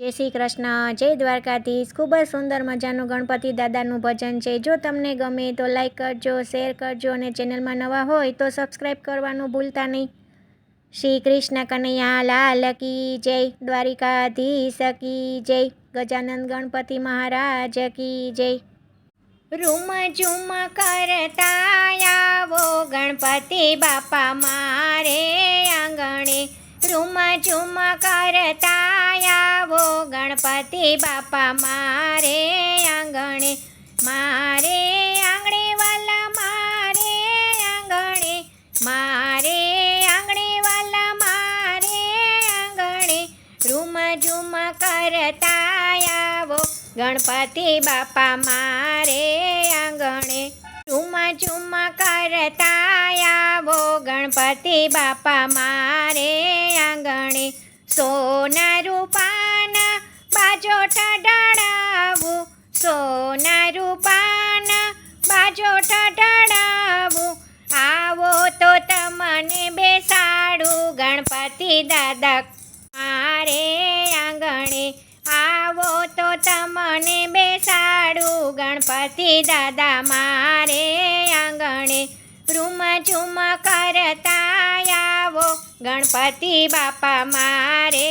જય શ્રી કૃષ્ણ, જય દ્વારકાધીશ। ખૂબ જ સુંદર મજાનું ગણપતિ દાદાનું ભજન છે। જો તમને ગમે તો લાઈક કરજો, શેર કરજો અને ચેનલમાં નવા હોય તો સબસ્ક્રાઈબ કરવાનું ભૂલતા નહીં। શ્રી કૃષ્ણ કનૈયા લાલ કી જય, દ્વારિકાધીશ કી જય, ગજાનંદ ગણપતિ મહારાજ કી જય। રૂમ ઝૂમ કરતા આવો ગણપતિ બાપા મારે આંગણે, રૂમ ઝૂમ કરતા આવો ગણપતિ બાપા મારે આંગણે, મારે આંગણે વાલા મારે આંગણે, મારે આંગણે વાલા મારે આંગણે, રૂમ ઝૂમ કરતા આવો ગણપતિ બાપા મારે આંગણે, રૂમ ઝૂમ કરતા આવો ગણપતિ બાપા મારે આંગણે, સોના રૂપાના બાજોટ ઢળાવું, સોના રૂપાના બાજોટ ઢળાવું, આવો તો તમને બેસાડું ગણપતિ દાદા મારે આંગણે, આવો તો તમને બેસાડું ગણપતિ દાદા મારે આંગણે, રૂમ ઝૂમ કરતા આવો ગણપતિ બાપા મારે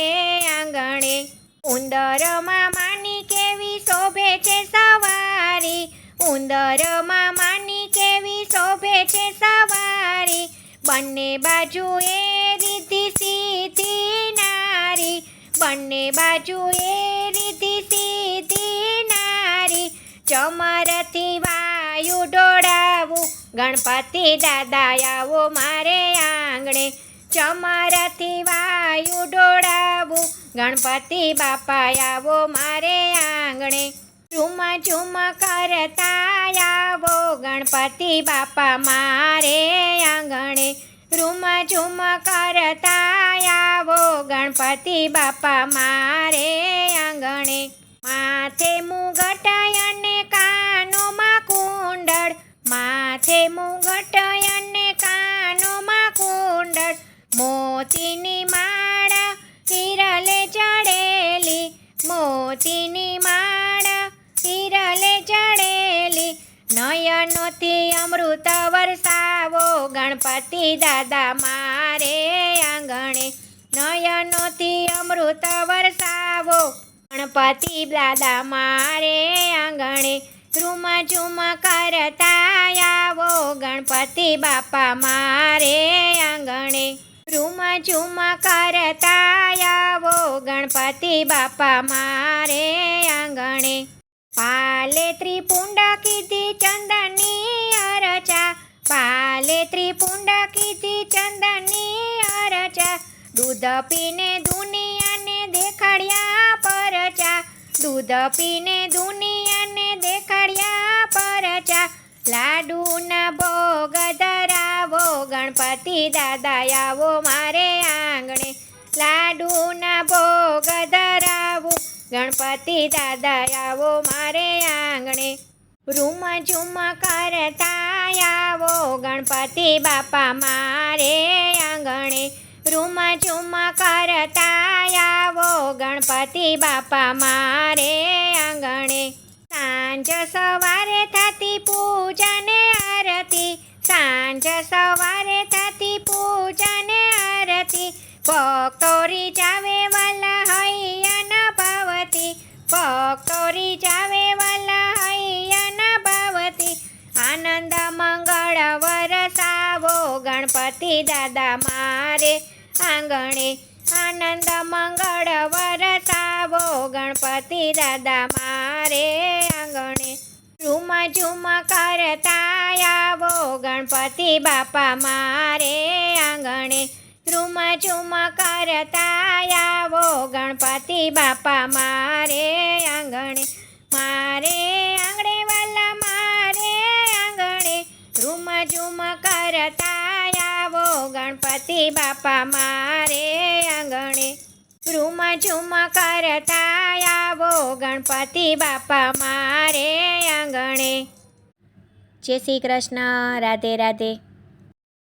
આંગણે, ઉંદરમાં માની કેવી શોભે છે સવારી, ઉંદરમાં માની કેવી શોભે છે સવારી, બંને બાજુએ રીતિ સીધી નારી, બંને બાજુએ રીતિ સીધી નારી, ચમરથી વાયુ ડોળાવું ગણપતિ દાદા આવો મારે આંગણે, ચમરથી વાયુ ડોળાવું ગણપતિ બાપા આવો મારે આંગણે, રૂમ ઝૂમ કરતા આવો ગણપતિ બાપા મારે આંગણે, રૂમ ઝૂમ કરતા આવો ગણપતિ બાપા મારે આંગણે, માથે મુગટ અને કાનોમાં કુંડળ, માથે મુગટ અને કાનોમાં કુંડળ, મોતીની માળા હિરલે જડેલી, મોતીની માળા હિરલે જડેલી, નયનોથી અમૃત વરસાવો ગણપતિ દાદા મારે આંગણે, નયનોથી અમૃત વરસાવો ગણપતિ દાદા મારે આંગણે, રૂમ ઝૂમ કરતા આવો ગણપતિ બાપા મારે આંગણે, રૂમ ઝૂમ કરતા આવો ગણપતિ બાપા મારે આંગણે, પાલે ત્રિપુંડ કીધી ચંદનની અરચા, પાલે ત્રિપુંડ કીધી ચંદનની અરચા, દૂધ પીને દુનિયાને દેખાડ્યા પરચા, દૂધ પીને દુનિયાને દેખાડ્યા પરચા, લાડુના ભોગ ધરાવો ગણપતિ દાદા આવો મારે આંગણે, લાડુના ભોગ ધરાવો ગણપતિ દાદા આવો મારે આંગણે, રૂમ ઝૂમ કરતા આવો ગણપતિ બાપા મારે આંગણે, રૂમ ઝૂમ કરતા આવો ગણપતિ બાપા મારે આંગણે, સાંજ સવારે થતી પૂજાને આરતી, સાંજ સવારે થતી પૂજાને આરતી, ભક્તો રીઝાવે વાલા હૈયાના ભાવતી, ભક્તો રીઝાવે વાલા હૈયાના ભાવતી, આનંદ મંગળ વરસાવો ગણપતિ દાદા મારે આંગણે, આનંદ મંગળ વરસાવો ગણપતિ દાદા મારે આંગણે, રૂમ ઝૂમ કરતા આવો ગણપતિ બાપા મારે આંગણે, રૂમ ઝૂમ કરતા આવો ગણપતિ બાપા મારે આંગણે, મારે આંગણે વાલા મારે આંગણે, રૂમ ઝૂમ કરતા આવો ગણપતિ બાપા મારે આંગણે, રૂમ ઝૂમ કરતા આવો ગણપતિ બાપા મારે આંગણે। જય શ્રી કૃષ્ણ, રાધે રાધે।